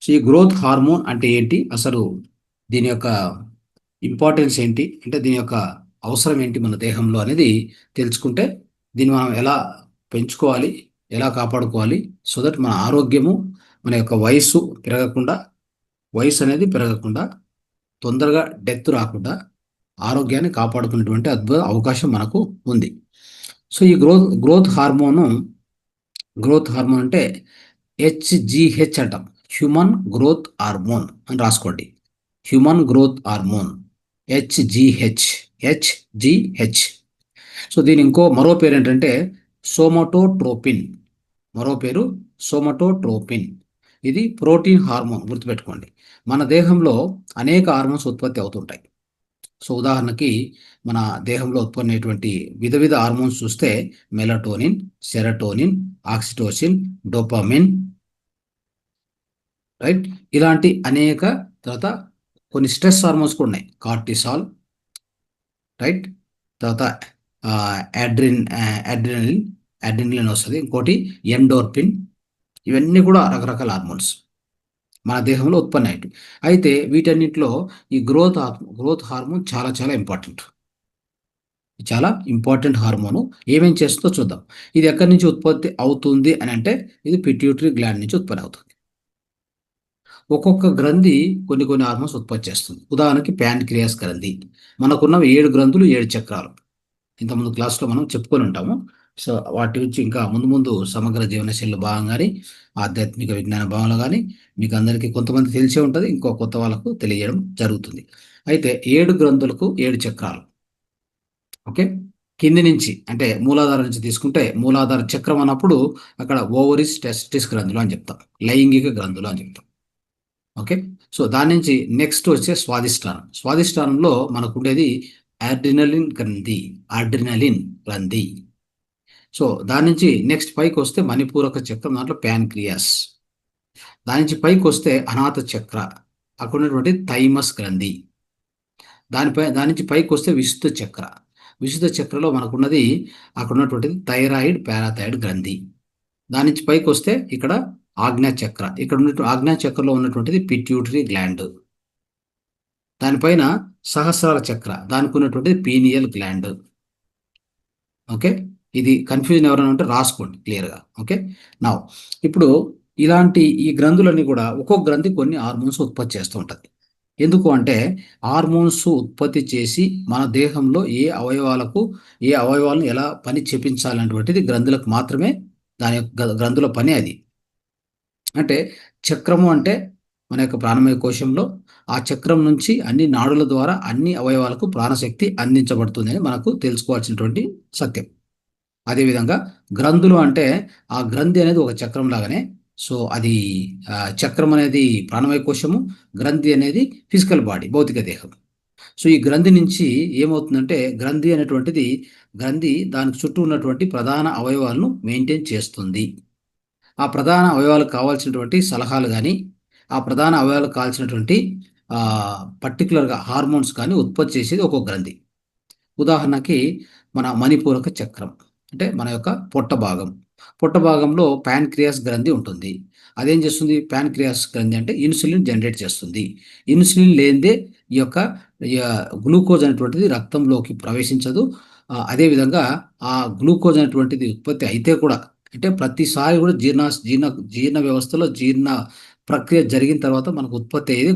So ఈ growth hormone అంటే ఏంటి, అసలు దీని యొక్క ఇంపార్టెన్స్ ఏంటి, అంటే దీని యొక్క అవసరం ఏంటి మన దేహంలో అనేది తెలుసుకుంటే దీన్ని మనం ఎలా పెంచుకోవాలి, ఎలా కాపాడుకోవాలి, సో దట్ మన ఆరోగ్యము, మన యొక్క వయసు అనేది పెరగకుండా, తొందరగా డెత్ రాకుండా ఆరోగ్యాన్ని కాపాడుకునేటువంటి అద్భుత అవకాశం మనకు ఉంది. సో ఈ గ్రోత్ హార్మోన్ అంటే హెచ్జిహెచ్ అంటాం. హ్యూమన్ గ్రోత్ హార్మోన్ అని రాసుకోండి. Human growth hormone HGH. HGH. So దీని మరో పేరు ఏంటంటే సోమటోట్రోపిన్. మరో పేరు సోమటోట్రోపిన్. ఇది ప్రోటీన్ హార్మోన్, గుర్తుపెట్టుకోండి. మన దేహంలో అనేక హార్మోన్స్ ఉత్పత్తి అవుతుంటాయి. సో ఉదాహరణకి మన దేహంలో ఉత్పన్నమైనటువంటి వివిధ వివిధ హార్మోన్స్ చూస్తే melatonin, serotonin, oxytocin, dopamine, right, ఇలాంటి అనేక. తర్వాత కొన్ని స్ట్రెస్ హార్మోన్స్ కూడా ఉన్నాయి. కార్టిసాల్, రైట్, తర్వాత అడ్రినలిన్ అడ్రినలిన్ వస్తుంది. ఇంకోటి ఎండోర్పిన్. ఇవన్నీ కూడా రకరకాల హార్మోన్స్ మన దేహంలో ఉత్పన్నమయ్యాయి. అయితే వీటన్నిటిలో ఈ గ్రోత్ హార్మోన్ చాలా చాలా ఇంపార్టెంట్. చాలా ఇంపార్టెంట్ హార్మోను. ఏమేం చేస్తుందో చూద్దాం. ఇది ఎక్కడి నుంచి ఉత్పత్తి అవుతుంది అని అంటే ఇది పిట్యూటరీ గ్లాండ్ నుంచి ఉత్పత్తి అవుతుంది. ఒక్కొక్క గ్రంథి కొన్ని కొన్ని హార్మోన్స్ ఉత్పత్తి చేస్తుంది. ఉదాహరణకి ప్యాంక్రియాస్ గ్రంథి. మనకున్న 7 గ్రంథులు 7 చక్రాలు ఇంతకుముందు క్లాస్లో మనం చెప్పుకొని ఉంటాము. సో వాటి నుంచి ఇంకా ముందు ముందు సమగ్ర జీవనశైలిలో భాగంగాని, ఆధ్యాత్మిక విజ్ఞాన భాగంలో కానీ మీకు అందరికీ కొంతమంది తెలిసే ఉంటుంది, ఇంకో కొత్త వాళ్ళకు తెలియడం జరుగుతుంది. అయితే 7 గ్రంథులకు 7 చక్రాలు. ఓకే. కింది నుంచి అంటే మూలాధారం నుంచి తీసుకుంటే మూలాధార చక్రం అన్నప్పుడు అక్కడ ఓవరీస్, టెస్టిస్ గ్రంథులు అని చెప్తాం, లైంగిక గ్రంథులు అని చెప్తాం. ఓకే. సో దాని నుంచి నెక్స్ట్ వచ్చే స్వాదిష్టానంలో మనకు ఉండేది అడ్రినలిన్ గ్రంథి. సో దాని నుంచి నెక్స్ట్ పైకి వస్తే మణిపూరక చక్రం, దాంట్లో ప్యాన్క్రియాస్. దాని నుంచి పైకి వస్తే అనాథ చక్ర, అక్కడ ఉన్నటువంటి థైమస్ గ్రంథి. దాని నుంచి పైకి వస్తే విశుద్ధ చక్రలో మనకున్నది అక్కడ ఉన్నటువంటిది థైరాయిడ్, పారాథైరాయిడ్ గ్రంథి. దాని నుంచి పైకి వస్తే ఇక్కడ ఆజ్ఞా చక్ర. ఇక్కడ ఉన్న ఆజ్ఞా చక్రలో ఉన్నటువంటిది పిట్యూటరీ గ్లాండ్. దానిపైన సహస్రార చక్ర, దానికి ఉన్నటువంటిది పీనియల్ గ్లాండ్. ఓకే. ఇది కన్ఫ్యూజన్ ఎవరైనా ఉంటే రాసుకోండి క్లియర్గా. ఓకే. నా ఇప్పుడు ఇలాంటి ఈ గ్రంథులన్నీ కూడా ఒక్కొక్క గ్రంథి కొన్ని హార్మోన్స్ ఉత్పత్తి చేస్తూ ఉంటుంది. ఎందుకు అంటే హార్మోన్స్ ఉత్పత్తి చేసి మన దేహంలో ఏ అవయవాలను ఎలా పని చేపించాలనేటువంటిది గ్రంథులకు మాత్రమే, దాని యొక్క గ్రంథుల పని అది. అంటే చక్రము అంటే మన యొక్క ప్రాణమయ కోశంలో ఆ చక్రం నుంచి అన్ని నాడుల ద్వారా అన్ని అవయవాలకు ప్రాణశక్తి అందించబడుతుంది అని మనకు తెలుసుకోవాల్సినటువంటి సత్యం. అదేవిధంగా గ్రంథులు అంటే ఆ గ్రంథి అనేది ఒక చక్రం లాగానే. సో అది చక్రం అనేది ప్రాణమయ కోశము, గ్రంథి అనేది ఫిజికల్ బాడీ, భౌతిక దేహం. సో ఈ గ్రంథి నుంచి ఏమవుతుందంటే గ్రంథి దానికి చుట్టూ ఉన్నటువంటి ప్రధాన అవయవాలను మెయింటైన్ చేస్తుంది. ఆ ప్రధాన అవయవాలకు కావాల్సినటువంటి సలహాలు కానీ, ఆ ప్రధాన అవయవాలకు కావాల్సినటువంటి పర్టికులర్గా హార్మోన్స్ కానీ ఉత్పత్తి చేసేది ఒక్కొక్క గ్రంథి. ఉదాహరణకి మన మణిపూరక చక్రం అంటే మన యొక్క పొట్ట భాగంలో ప్యాన్క్రియాస్ గ్రంథి ఉంటుంది. అదేం చేస్తుంది? ప్యాన్క్రియాస్ గ్రంథి అంటే ఇన్సులిన్ జనరేట్ చేస్తుంది. ఇన్సులిన్ లేనిదే ఈ యొక్క గ్లూకోజ్ అనేటువంటిది రక్తంలోకి ప్రవేశించదు. అదేవిధంగా ఆ గ్లూకోజ్ అనేటువంటిది ఉత్పత్తి అయితే కూడా, అంటే ప్రతిసారి కూడా జీర్ణ వ్యవస్థలో జీర్ణ ప్రక్రియ జరిగిన తర్వాత మనకు ఉత్పత్తి అయ్యేది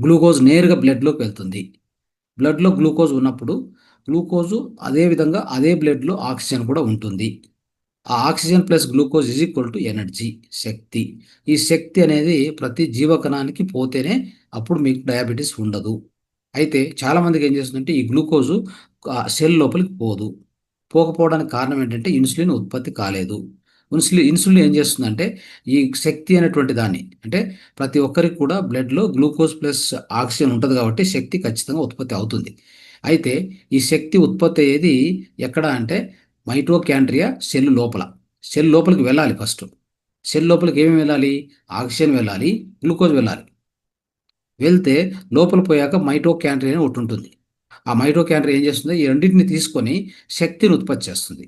గ్లూకోజ్ నేరుగా బ్లడ్లోకి వెళ్తుంది. బ్లడ్లో గ్లూకోజ్ ఉన్నప్పుడు అదేవిధంగా అదే బ్లడ్లో ఆక్సిజన్ కూడా ఉంటుంది. ఆ oxygen plus glucose is equal to energy, శక్తి. ఈ శక్తి అనేది ప్రతి జీవకణానికి పోతేనే అప్పుడు మీకు డయాబెటీస్ ఉండదు. అయితే చాలామందికి ఏం చేస్తుందంటే ఈ గ్లూకోజు సెల్ లోపలికి పోకపోవడానికి కారణం ఏంటంటే ఇన్సులిన్ ఉత్పత్తి కాలేదు. ఇన్సులిన్ ఏం చేస్తుందంటే ఈ శక్తి అనేటువంటి దాన్ని, అంటే ప్రతి ఒక్కరికి కూడా బ్లడ్లో గ్లూకోజ్ ప్లస్ ఆక్సిజన్ ఉంటుంది కాబట్టి శక్తి ఖచ్చితంగా ఉత్పత్తి అవుతుంది. అయితే ఈ శక్తి ఉత్పత్తి అయ్యేది ఎక్కడ అంటే మైటోకాండ్రియా సెల్ లోపలికి వెళ్ళాలి. ఫస్ట్ సెల్ లోపలికి ఏమేమి వెళ్ళాలి? ఆక్సిజన్ వెళ్ళాలి, గ్లూకోజ్ వెళ్ళాలి. వెళ్తే లోపల పోయాక మైటోకాండ్రియా అని ఒకటి ఉంటుంది. ఆ మైటోకాండ్రియా ఏం చేస్తుంది? ఈ రెండింటిని తీసుకొని శక్తిని ఉత్పత్తి చేస్తుంది.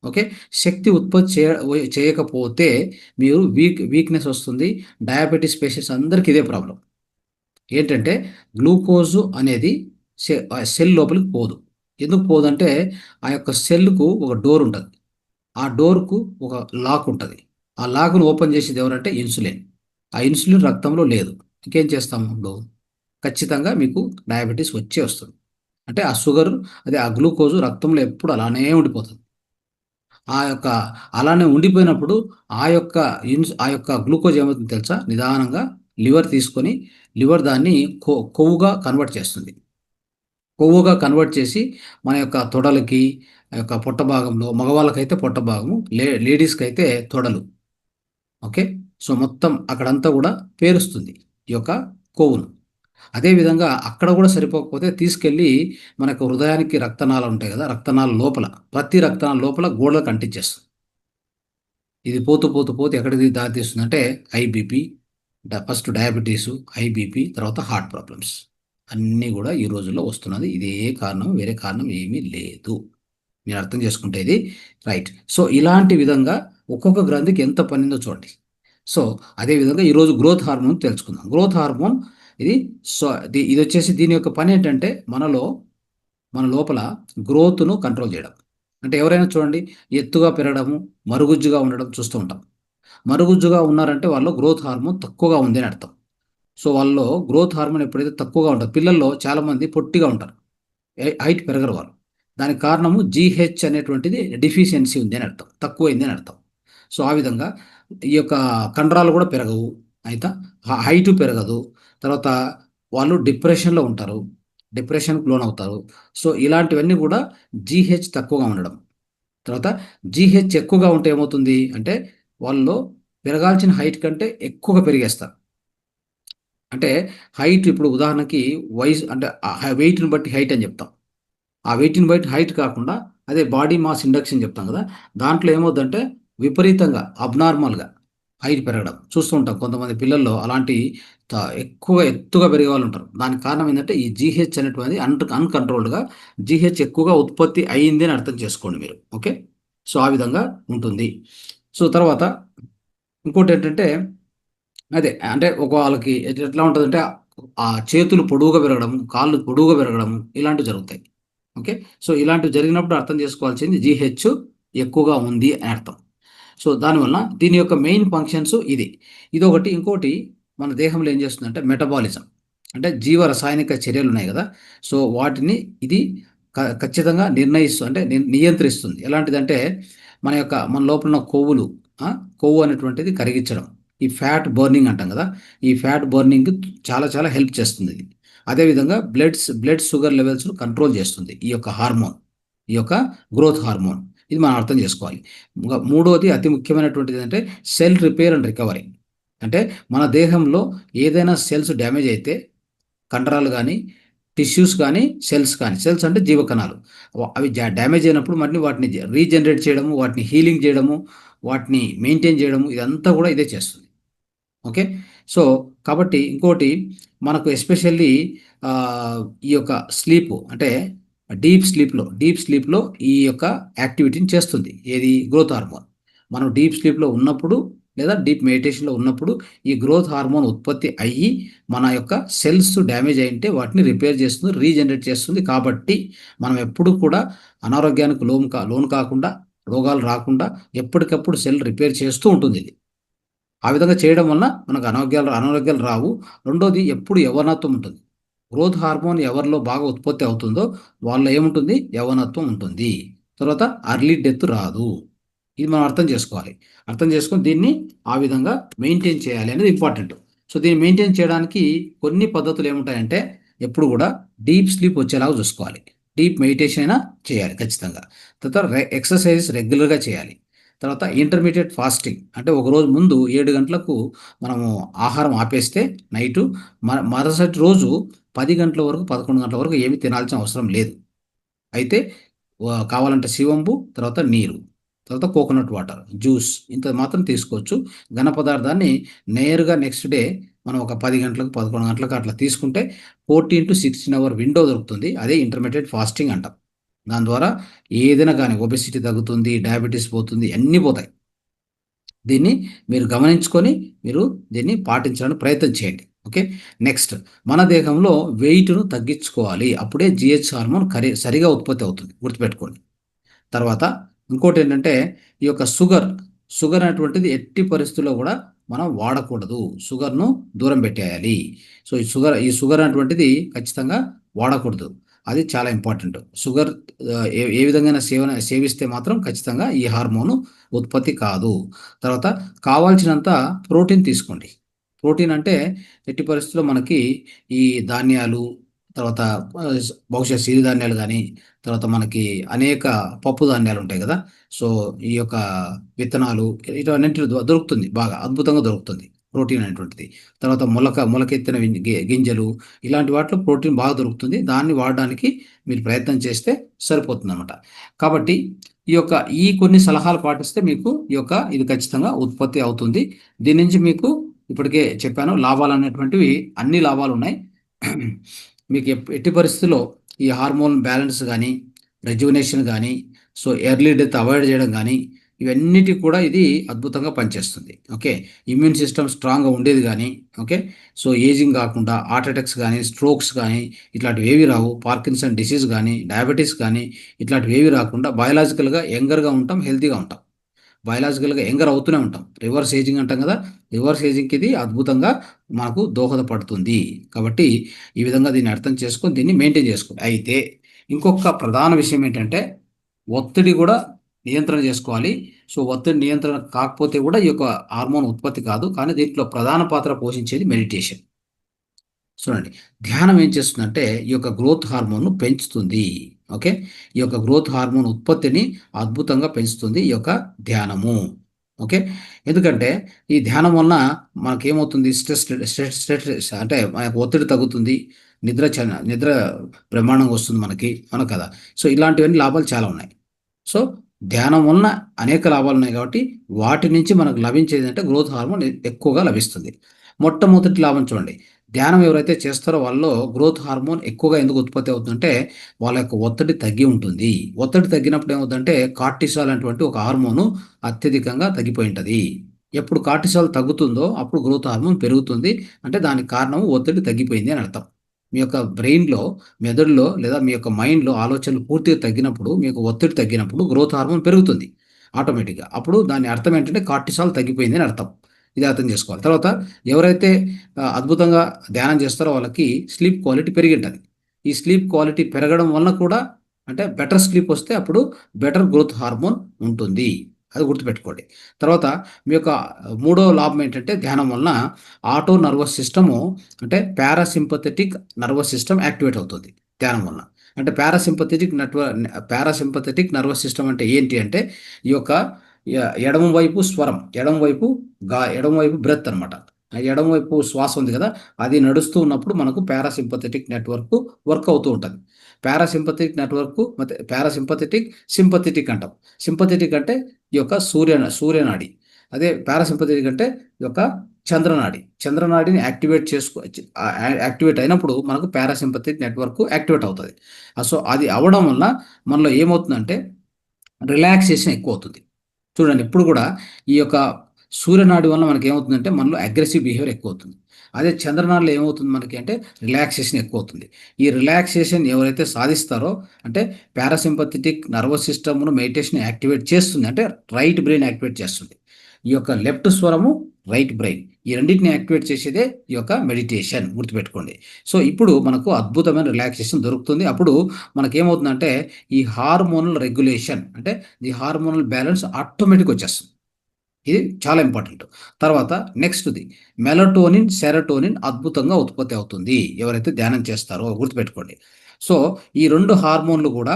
ఓకే. శక్తి ఉత్పత్తి చేయకపోతే మీరు వీక్‌నెస్ వస్తుంది. డయాబెటిస్ పేషెంట్స్ అందరికి ఇదే ప్రాబ్లమ్. ఏంటంటే గ్లూకోజు అనేది సెల్ లోపలికి పోదు. ఎందుకు పోదంటే ఆ యొక్క సెల్‌కు ఒక డోర్ ఉంటది. ఆ డోర్‌కు ఒక లాక్ ఉంటది. ఆ లాక్‌ని ఓపెన్ చేసేది ఎవరంటే ఇన్సులిన్. ఆ ఇన్సులిన్ రక్తంలో లేదు. ఇంకేం చేస్తాం ఇప్పుడు? ఖచ్చితంగా మీకు డయాబెటిస్ వచ్చే వస్తుంది. అంటే ఆ షుగర్ అదే ఆ గ్లూకోజు రక్తంలో ఎప్పుడు అలానే ఉండిపోతుంది. ఆ యొక్క అలానే ఉండిపోయినప్పుడు ఆ యొక్క గ్లూకోజ్ ఏమవుతుందో తెలుసా? నిదానంగా లివర్ తీసుకొని లివర్ దాన్ని కొవ్వుగా కన్వర్ట్ చేస్తుంది. కొవ్వుగా కన్వర్ట్ చేసి మన యొక్క తొడలకి, ఆ యొక్క పొట్ట భాగంలో మగవాళ్ళకైతే పొట్ట భాగము, లేడీస్‌కైతే తొడలు. ఓకే. సో, మొత్తం అక్కడంతా గూడా పేరుస్తుంది. ఈ యొక్క కొవ్వును. అదే విధంగా అక్కడ గూడా సరిపోకపోతే తీసుకెళ్ళి మనకు హృదయానికి రక్తనాళాలుంటాయి గదా! రక్తనాళం లోపల, ప్రతి రక్తనాళం లోపల గోడలకు అంటించేస్తుంది. ఇది పోతూ, పోతూ, పోతే ఎక్కడికి దారితీస్తుందంటే high BP, first diabetes, high BP, తర్వాత హార్ట్ ప్రాబ్లమ్స్. అన్నీ గూడా ఈ రోజుల్లో వస్తున్నది. ఇదే కారణం. వేరే కారణం ఏమీ లేదు. మీరు అర్థం చేసుకుంటే ఇది రైట్. సో, ఇలాంటి విధంగా ఒక్కొక్క గ్రంథికి ఎంత పనిందో చూడండి. సో, అదే విధంగా ఈరోజు గ్రోత్ హార్మోన్ తెలుసుకుందాం. గ్రోత్ హార్మోన్ ఇది సో, ఇదొచ్చేసి దీని యొక్క పనేంటంటే మన లోపల గ్రోత్‌ను కంట్రోల్ జేయడం. అంటే ఎవరైనా చూడండి ఎత్తుగా పెరగడము, మరుగుజ్జుగా ఉండడం చూస్తూ ఉంటాం. మరుగుజ్జుగా ఉన్నారంటే వాళ్ళలో గ్రోత్ హార్మోన్ తక్కువగా ఉంది అని అర్థం. సో, వాళ్ళలో గ్రోత్ హార్మోన్ ఎప్పుడైతే తక్కువగా ఉంటదో పిల్లల్లో చాలామంది పొట్టిగా ఉంటారు. హైట్ పెరగరు వాళ్ళు. దానికి కారణము జీహెచ్ అనేటువంటిది డెఫిషియన్సీ ఉంది అని అర్థం. తక్కువైంది అని అర్థం. సో, ఆ విధంగా ఈ యొక్క కండరాలు గూడా పెరగవు. అయితే హైటు పెరగదు. తర్వాత వాళ్ళు డిప్రెషన్‌లో ఉంటారు. డిప్రెషన్‌కి లోనవుతారు. సో, ఇలాంటివన్నీ గూడా జీహెచ్ తక్కువగా ఉండడం. తర్వాత జీహెచ్ ఎక్కువగా ఉంటే ఏమవుతుంది అంటే వాళ్ళలో పెరగాల్సిన హైట్ కంటే ఎక్కువగా పెరిగేస్తారు. అంటే హైట్ ఇప్పుడు ఉదాహరణకి వయసు అంటే వెయిట్‌ని బట్టి హైట్ అని జెప్తాం. ఆ వెయిట్‌ని బట్టి హైట్ కాకుండా అదే బాడీ మాస్ ఇండెక్స్ అని చెప్తాం గదా! దాంట్లో ఏమవుద్దంటే విపరీతంగా అబ్నార్మల్‌గా హైట్ పెరగడం. చూస్తూ ఉంటాం కొంతమంది పిల్లల్లో అలాంటి ఎక్కువగా ఎత్తుగా పెరిగే వాళ్ళుంటారు. దానికి కారణం ఏందంటే ఈ జీహెచ్ అనేటువంటిది అన్‌కంట్రోల్డ్‌గా జీహెచ్ ఎక్కువగా ఉత్పత్తి అయింది అని అర్థం చేసుకోండి మీరు. ఓకే. సో, ఆ విధంగా ఉంటుంది. సో, తర్వాత ఇంకోటేంటంటే అదే. అంటే ఒక వాళ్ళకి ఎట్లా ఉంటదంటే, ఆ చేతులు పొడువుగా పెరగడం, కాళ్ళు పొడువుగా పెరగడం ఇలాంటివి జరుగుతాయి. ఓకే. సో, ఇలాంటివి జరిగినప్పుడు అర్థం చేసుకోవాల్సింది జీహెచ్ ఎక్కువగా ఉంది అని అర్థం. సో, దానివల్ల దీని యొక్క మెయిన్ ఫంక్షన్స్ ఇది. ఇదొకటి. ఇంకోటి మన దేహంలో ఏం చేస్తుందంటే మెటబాలిజం. అంటే జీవ రసాయనిక చర్యలున్నాయి గదా! సో, వాటిని ఇది ఖచ్చితంగా అంటే నియంత్రిస్తుంది. ఎలాంటిదంటే మన లోపల ఉన్న కొవ్వులు ఆ! కొవ్వు అనేటువంటిది కరిగించడం. ఈ ఫ్యాట్ బర్నింగ్ అంటాం గదా! ఈ ఫ్యాట్ బర్నింగ్‌కి చాలా చాలా హెల్ప్ చేస్తుందిది. అదేవిధంగా బ్లడ్ షుగర్ లెవెల్స్‌ను కంట్రోల్ చేస్తుంది. ఈ యొక్క హార్మోన్. ఈ యొక్క గ్రోత్ హార్మోన్. ఇది మనం అర్థం చేసుకోవాలి. మూడోది అతి ముఖ్యమైనటువంటిది ఏంటంటే సెల్ రిపేర్ అండ్ రికవరీ. అంటే మన దేహంలో ఏదైనా సెల్స్ డ్యామేజ్ అయితే కండరాలు గాని, టిష్యూస్ గాని, సెల్స్ అంటే జీవకణాలు. అవి డ్యామేజ్ అయినప్పుడు మళ్ళీ వాటిని రీజనరేట్ చేయడము, వాటిని హీలింగ్ చేయడము, వాటిని మెయింటైన్ చేయడము ఇదంతా గూడా ఇదే చేస్తుంది. ఓకే. సో, కాబట్టి ఇంకోటి మనకు ఎస్పెషల్లీ ఈ యొక్క అంటే డీప్ స్లీప్‌లో ఈ యొక్క యాక్టివిటీని చేస్తుంది. ఏది? Growth hormone. మనం డీప్ స్లీప్‌లో ఉన్నప్పుడు లేదా డీప్ మెడిటేషన్‌లో ఉన్నప్పుడు ఈ గ్రోత్ హార్మోన్ ఉత్పత్తి అయ్యి మన యొక్క సెల్స్ డ్యామేజ్ అయ్యుంటే వాటిని రిపేర్ చేస్తుంది, రీజనరేట్ చేస్తుంది. కాబట్టి మనం ఎప్పుడు కూడా అనారోగ్యానికి లోను కాకుండా, రోగాలు రాకుండా ఎప్పటికప్పుడు సెల్ రిపేర్ చేస్తూ ఉంటుందిది. ఆ విధంగా చేయడం వలన మనకు అనారోగ్యాలు రావు. రెండోది ఎప్పుడు యవ్వనత్వం ఉంటుంది. గ్రోత్ హార్మోన్ ఎవరిలో బాగా ఉత్పత్తి అవుతుందో వాళ్ళలో ఏముంటుంది? యవ్వనత్వం ఉంటుంది. తర్వాత అర్లీ డెత్ రాదు. ఇది మనం అర్థం చేసుకోవాలి. అర్థం చేసుకొని దీన్ని ఆ విధంగా మెయింటైన్ చేయాలి అనేది ఇంపార్టెంట్. సో, దీన్ని మెయింటైన్ చేయడానికి కొన్ని పద్ధతులు ఏముంటాయంటే ఎప్పుడు గూడా డీప్ స్లీప్ వచ్చేలాగా చూసుకోవాలి. డీప్ మెడిటేషన్ అయినా చేయాలి ఖచ్చితంగా. తర్వాత ఎక్సర్‌సైజెస్ రెగ్యులర్‌గా చేయాలి. తర్వాత ఇంటర్మీడియేట్ ఫాస్టింగ్ అంటే ఒకరోజు ముందు 7 గంటలకు మనము ఆహారం ఆపేస్తే నైటు మరుసటి రోజు 10 గంటల వరకు, 11 గంటల వరకు ఏమి తినాల్సిన అవసరం లేదు. అయితే కావాలంటే శివంబు, తర్వాత నీరు, తర్వాత కోకోనట్ వాటర్, జ్యూస్ ఇంత మాత్రం తీసుకోవచ్చు. ఘన పదార్థాన్ని నేరుగా నెక్స్ట్ డే మనం ఒక 10 గంటలకు, 11 గంటలకు అట్లా తీసుకుంటే 14-16 అవర్ విండో దొరుకుతుంది. అదే ఇంటర్మీడియేట్ ఫాస్టింగ్ అంటాం. దాని ద్వారా ఏదైనా కానీ ఒబెసిటీ తగ్గుతుంది, డయాబెటీస్ పోతుంది, అన్నీ పోతాయి. దీన్ని మీరు గమనించుకొని మీరు దీన్ని పాటించడానికి ప్రయత్నం చేయండి. ఓకే. నెక్స్ట్, మన దేహంలో వెయిట్‌ను తగ్గించుకోవాలి. అప్పుడే జీహెచ్ హార్మోన్ సరిగా ఉత్పత్తి అవుతుంది. గుర్తుపెట్టుకోండి. తర్వాత ఇంకోటేంటంటే, ఈ యొక్క షుగర్ అనేటువంటిది ఎట్టి పరిస్థితుల్లో కూడా మనం వాడకూడదు. షుగర్‌ను దూరం పెట్టేయాలి. సో, ఈ షుగర్ అనేటువంటిది ఖచ్చితంగా వాడకూడదు. అది చాలా ఇంపార్టెంట్. షుగర్ ఏ ఏ విధంగానైనా సేవిస్తే మాత్రం ఖచ్చితంగా ఈ హార్మోను ఉత్పత్తి కాదు. తర్వాత కావాల్సినంత ప్రోటీన్ తీసుకోండి. ప్రోటీన్ అంటే ఎట్టి పరిస్థితుల్లో మనకి ఈ ధాన్యాలు, తర్వాత బహుశా సిరిధాన్యాలు గానీ, తర్వాత మనకి అనేక పప్పు ధాన్యాలుంటాయి గదా! సో, ఈ యొక్క విత్తనాలు ఇవన్నిటిలో దొరుకుతుంది, బాగా అద్భుతంగా దొరుకుతుంది ప్రోటీన్ అనేటువంటిది. తర్వాత మొలకెత్తిన గింజలు, ఇలాంటి వాటిలో ప్రోటీన్ బాగా దొరుకుతుంది. దాన్ని వాడడానికి మీరు ప్రయత్నం చేస్తే సరిపోతుందనమాట. కాబట్టి ఈ కొన్ని సలహాలు పాటిస్తే మీకు ఇది ఖచ్చితంగా ఉత్పత్తి అవుతుంది. దీని నుంచి మీకు ఇప్పటికే చెప్పాను, లాభాలనేటువంటివి అన్ని లాభాలున్నాయి. మీకు ఎట్టి పరిస్థితుల్లో ఈ హార్మోన్ బ్యాలెన్స్ గానీ, రెజ్యువనేషన్ గానీ, సో ఎర్లీ డెత్ అవాయిడ్ చేయడం గానీ, ఇవన్నిటికి కూడా ఇది అద్భుతంగా పనిచేస్తుంది. ఓకే. ఇమ్యూన్ సిస్టమ్ స్ట్రాంగ్‌గా ఉండేది గానీ, ఓకే. సో ఏజింగ్ గాకుండా హార్ట్ అటాక్స్ గానీ, స్ట్రోక్స్ గానీ ఇట్లాంటివేవి రావు. పార్కిన్సన్ డిసీజ్ గానీ, డయాబెటిస్ గానీ ఇట్లాంటివేవి రాకుండా బయోలాజికల్‌గా యంగర్‌గా ఉంటాం, హెల్తీగా ఉంటాం. బయోలాజికల్‌గా యంగర్ అవుతూనే ఉంటాం. రివర్స్ ఏజింగ్ అంటాం గదా! రివర్స్ ఏజింగ్‌కి ఇది అద్భుతంగా మనకు దోహదపడుతుంది. కాబట్టి ఈ విధంగా దీన్ని అర్థం చేసుకొని దీన్ని మెయింటైన్ చేసుకోండి. అయితే ఇంకొక ప్రధాన విషయం ఏంటంటే, ఒత్తిడి గూడా నియంత్రణ చేసుకోవాలి. సో, ఒత్తిడి నియంత్రణ కాకపోతే గూడా ఈ యొక్క హార్మోన్ ఉత్పత్తి కాదు. కానీ దీంట్లో ప్రధాన పాత్ర పోషించేది మెడిటేషన్. చూడండి. ధ్యానం ఏం చేస్తుందంటే, ఈ యొక్క గ్రోత్ హార్మోన్‌ను పెంచుతుంది. ఓకే. ఈ యొక్క గ్రోత్ హార్మోన్ ఉత్పత్తిని అద్భుతంగా పెంచుతుంది ఈ యొక్క ధ్యానము. ఓకే. ఎందుకంటే, ఈ ధ్యానం వలన మనకేమవుతుంది, స్ట్రెస్ అంటే మనకు ఒత్తిడి తగ్గుతుంది. నిద్ర బ్రహ్మాండంగా వస్తుంది మనకు కదా! సో, ఇలాంటివన్నీ లాభాలు చాలా ఉన్నాయి. సో, ధ్యానం వలన అనేక లాభాలున్నాయి కాబట్టి, వాటి నుంచి మనకు లభించేదేంటంటే గ్రోత్ హార్మోన్ ఎక్కువగా లభిస్తుంది. మొట్టమొదటి లాభం చూడండి. ధ్యానం ఎవరైతే చేస్తారో వాళ్ళలో గ్రోత్ హార్మోన్ ఎక్కువగా ఎందుకు ఉత్పత్తి అవుతుందంటే, వాళ్ళ యొక్క ఒత్తిడి తగ్గి ఉంటుంది. ఒత్తిడి తగ్గినప్పుడు ఏమవుద్దంటే, కార్టిసాల్ అనేటువంటి ఒక హార్మోను అత్యధికంగా తగ్గిపోయుంటది. ఎప్పుడు కార్టిసాల్ తగ్గుతుందో అప్పుడు గ్రోత్ హార్మోన్ పెరుగుతుంది. అంటే దానికి కారణం ఒత్తిడి తగ్గిపోయింది అని అర్థం. మీ యొక్క బ్రెయిన్‌లో, మెదడులో లేదా మీ యొక్క మైండ్‌లో ఆలోచనలు పూర్తిగా తగ్గినప్పుడు, మీకు ఒత్తిడి తగ్గినప్పుడు గ్రోత్ హార్మోన్ పెరుగుతుంది ఆటోమేటిక్‌గా. అప్పుడు దాని అర్థం ఏంటంటే కార్టిసాల్ తగ్గిపోయింది అని అర్థం. ఇది అర్థం చేసుకోవాలి. తర్వాత ఎవరైతే అద్భుతంగా ధ్యానం చేస్తారో వాళ్ళకి స్లీప్ క్వాలిటీ పెరిగింటది. ఈ స్లీప్ క్వాలిటీ పెరగడం వలన కూడా అంటే బెటర్ స్లీప్ వస్తే అప్పుడు బెటర్ గ్రోత్ హార్మోన్ ఉంటుంది. అది గుర్తుపెట్టుకోండి. తర్వాత మీ యొక్క మూడో లాభం ఏంటంటే, ధ్యానం వలన ఆటో నర్వస్ సిస్టము అంటే పారాసింపథెటిక్ నర్వస్ సిస్టమ్ యాక్టివేట్ అవుతుంది ధ్యానం వలన. అంటే పారాసింపథెటిక్ నర్వస్ సిస్టమ్ అంటే ఏంటి అంటే, ఈ యొక్క ఎడమ వైపు స్వరం, ఎడమ వైపు బ్రెత్ అనమాట. ఎడమ వైపు శ్వాస ఉంది కదా! అది నడుస్తూ ఉన్నప్పుడు మనకు పారాసింపథెటిక్ నెట్వర్క్ వర్క్ అవుతూ ఉంటది. పారాసింపథెటిక్ నెట్వర్క్ ಮತ್ತೆ సింపథెటిక్ అంటాం. సింపథెటిక్ అంటే ఈ యొక్క సూర్యనాడి. అదే పారాసింపథెటిక్ అంటే ఈ యొక్క చంద్రనాడి. చంద్రనాడిని యాక్టివేట్ అయినప్పుడు మనకు పారాసింపథెటిక్ నెట్వర్క్ యాక్టివేట్ అవుతది. సో, అది అవ్వడం వల్ల మనలో ఏమవుతుందంటే రిలాక్సేషన్ ఎక్కువవుతుంది. చూడండి, ఎప్పుడు కూడా ఈ యొక్క సూర్యనాడి వల్ల మనకేమవుతుందంటే మనలో అగ్రెసివ్ బిహేవియర్ ఎక్కువవుతుంది. అదే చంద్రనాడిలో ఏమవుతుంది మనకి అంటే రిలాక్సేషన్ ఎక్కువవుతుంది. ఈ రిలాక్సేషన్ ఎవరైతే సాధిస్తారో అంటే పారాసింపథెటిక్ నర్వస్ సిస్టమ్‌ను మెడిటేషన్ యాక్టివేట్ చేస్తుంది. అంటే రైట్ బ్రెయిన్ యాక్టివేట్ చేస్తుంది. ఈ యొక్క లెఫ్ట్ స్వరము, రైట్ బ్రెయిన్. ఈ రెండిటిని యాక్టివేట్ చేసేదే ఈ యొక్క మెడిటేషన్, గుర్తుపెట్టుకోండి. సో, ఇప్పుడు మనకు అద్భుతమైన రిలాక్సేషన్ దొరుకుతుంది. అప్పుడు మనకేమవుతుందంటే ఈ హార్మోనల్ రెగ్యులేషన్ అంటే ఈ హార్మోనల్ బ్యాలెన్స్ ఆటోమేటిక్‌గా వచ్చేస్తుంది. ఇది చాలా ఇంపార్టెంట్. తర్వాత నెక్స్ట్‌ది మెలటోనిన్, సెరటోనిన్ అద్భుతంగా ఉత్పత్తి అవుతుంది. ఎవరైతే ధ్యానం చేస్తారో గుర్తుపెట్టుకోండి. సో, ఈ 2 హార్మోన్‌లు గూడా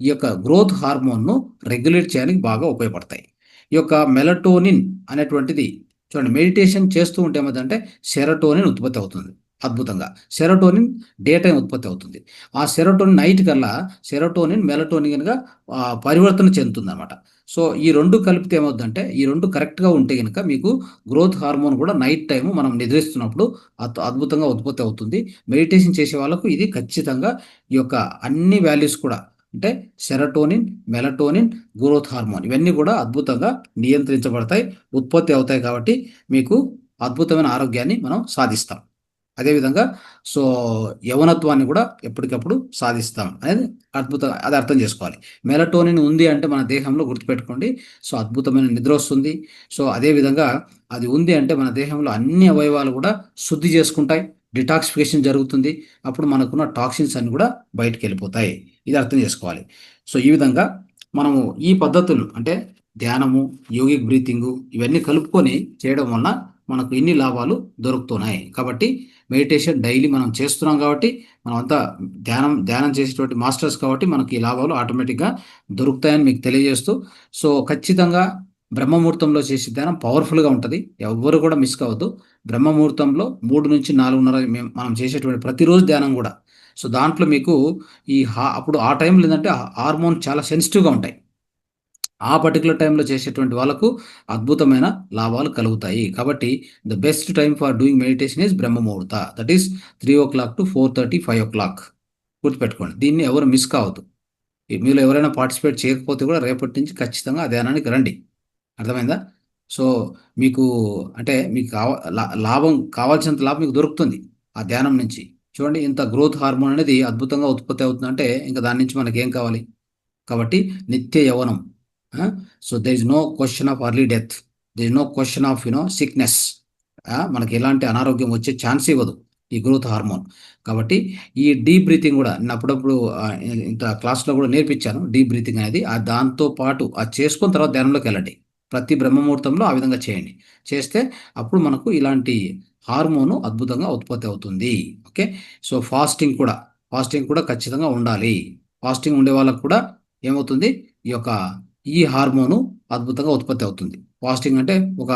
ఈ యొక్క గ్రోత్ హార్మోన్‌ను రెగ్యులేట్ చేయడానికి బాగా ఉపయోగపడతాయి. ఈ యొక్క మెలటోనిన్ అనేటువంటిది చూడండి, మెడిటేషన్ చేస్తూ ఉంటే ఏమైద్దంటే సెరటోనిన్ ఉత్పత్తి అవుతుంది అద్భుతంగా. సెరటోనిన్ డే టైమ్ ఉత్పత్తి అవుతుంది. ఆ సెరటోనిన్ నైట్ కల్లా సెరటోనిన్ మెలటోనిన్‌గా పరివర్తన చెందుతుందనమాట. సో ఈ రెండు కలిపితే ఏమవుతుందంటే ఈ రెండు కరెక్ట్గా ఉంటే కనుక మీకు గ్రోత్ హార్మోన్ కూడా నైట్ టైం మనం నిద్రిస్తున్నప్పుడు అద్భుతంగా ఉత్పత్తి అవుతుంది. మెడిటేషన్ చేసే వాళ్ళకు ఇది ఖచ్చితంగా ఈ యొక్క అన్ని వాల్యూస్ కూడా అంటే సెరటోనిన్, మెలటోనిన్, గ్రోత్ హార్మోన్ ఇవన్నీ కూడా అద్భుతంగా నియంత్రించబడతాయి, ఉత్పత్తి అవుతాయి. కాబట్టి మీకు అద్భుతమైన ఆరోగ్యాన్ని మనం సాధిస్తాం. అదేవిధంగా సో యవనత్వాన్ని కూడా ఎప్పటికప్పుడు సాధిస్తాం అనేది అది అర్థం చేసుకోవాలి. మెలటోనిన్ ఉంది అంటే మన దేహంలో గుర్తుపెట్టుకోండి, సో అద్భుతమైన నిద్ర వస్తుంది. సో అదేవిధంగా అది ఉంది అంటే మన దేహంలో అన్ని అవయవాలు కూడా శుద్ధి చేసుకుంటాయి, డిటాక్సిఫికేషన్ జరుగుతుంది. అప్పుడు మనకున్న టాక్సిన్స్ అన్ని కూడా బయటికి వెళ్ళిపోతాయి. ఇది అర్థం చేసుకోవాలి. సో ఈ విధంగా మనము ఈ పద్ధతులు అంటే ధ్యానము, యోగిక్ బ్రీతింగు ఇవన్నీ కలుపుకొని చేయడం వలన మనకు ఇన్ని లాభాలు దొరుకుతున్నాయి. కాబట్టి మెడిటేషన్ డైలీ మనం చేస్తున్నాం కాబట్టి మనమంతా ధ్యానం చేసేటువంటి మాస్టర్స్ కాబట్టి మనకి ఈ లాభాలు ఆటోమేటిక్గా దొరుకుతాయని మీకు తెలియజేస్తూ, సో ఖచ్చితంగా బ్రహ్మముహూర్తంలో చేసే ధ్యానం పవర్ఫుల్గా ఉంటుంది. ఎవ్వరు కూడా మిస్ కావద్దు. బ్రహ్మముహూర్తంలో 3 నుంచి 4:30 మనం చేసేటువంటి ప్రతిరోజు ధ్యానం కూడా. సో దాంట్లో మీకు అప్పుడు ఆ టైంలో ఏంటంటే హార్మోన్ చాలా సెన్సిటివ్గా ఉంటాయి. ఆ పర్టికులర్ టైంలో చేసేటువంటి వాళ్ళకు అద్భుతమైన లాభాలు కలుగుతాయి. కాబట్టి the best time for doing meditation is Brahma Muhurta. That is 3:00 to 4:30, 5:00. గుర్తుపెట్టుకోండి. దీన్ని ఎవరు మిస్ కావద్దు. మీలో ఎవరైనా పార్టిసిపేట్ చేయకపోతే కూడా రేపటి నుంచి ఖచ్చితంగా ఆ ధ్యానానికి రండి. అర్థమైందా? సో మీకు అంటే మీకు లాభం కావాల్సినంత లాభం మీకు దొరుకుతుంది ఆ ధ్యానం నుంచి. చూడండి, ఇంత గ్రోత్ హార్మోన్ అనేది అద్భుతంగా ఉత్పత్తి అవుతుందంటే ఇంకా దాని నుంచి మనకేం కావాలి? కాబట్టి నిత్య యవ్వనం. So there is no question of early death, there is no question of sickness. మనకి ఎలాంటి అనారోగ్యం వచ్చే ఛాన్స్ ఇవ్వదు ఈ గ్రోత్ హార్మోన్. కాబట్టి ఈ డీప్ బ్రీతింగ్ కూడా నేను అప్పుడప్పుడు ఇంత క్లాస్లో కూడా నేర్పించాను. డీప్ బ్రీతింగ్ అనేది దాంతో పాటు చేసుకున్న తర్వాత ధ్యానంలోకి వెళ్ళండి. ప్రతి బ్రహ్మముహూర్తంలో ఆ విధంగా చేయండి. చేస్తే అప్పుడు మనకు ఇలాంటి హార్మోను అద్భుతంగా ఉత్పత్తి అవుతుంది. ఓకే. సో ఫాస్టింగ్ కూడా ఖచ్చితంగా ఉండాలి. ఫాస్టింగ్ ఉండే వాళ్ళకు కూడా ఏమవుతుంది, ఈ హార్మోను అద్భుతంగా ఉత్పత్తి అవుతుంది. ఫాస్టింగ్ అంటే ఒక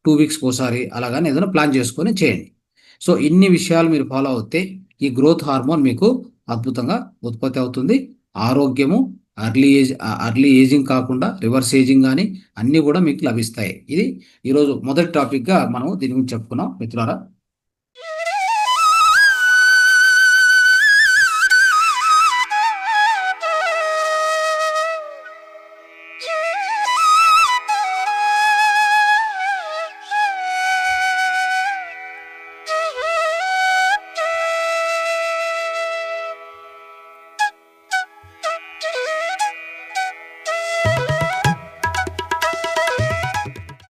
2 వీక్స్కి ఒకసారి అలాగని ఏదైనా ప్లాన్ చేసుకొని చేయండి. సో ఇన్ని విషయాలు మీరు ఫాలో అవుతే ఈ గ్రోత్ హార్మోన్ మీకు అద్భుతంగా ఉత్పత్తి అవుతుంది. ఆరోగ్యము, అర్లీ ఏజింగ్ కాకుండా రివర్స్ ఏజింగ్ కానీ అన్నీ కూడా మీకు లభిస్తాయి. ఇది ఈరోజు మొదటి టాపిక్గా మనం దీని గురించి చెప్పుకున్నాం మిత్రులారా.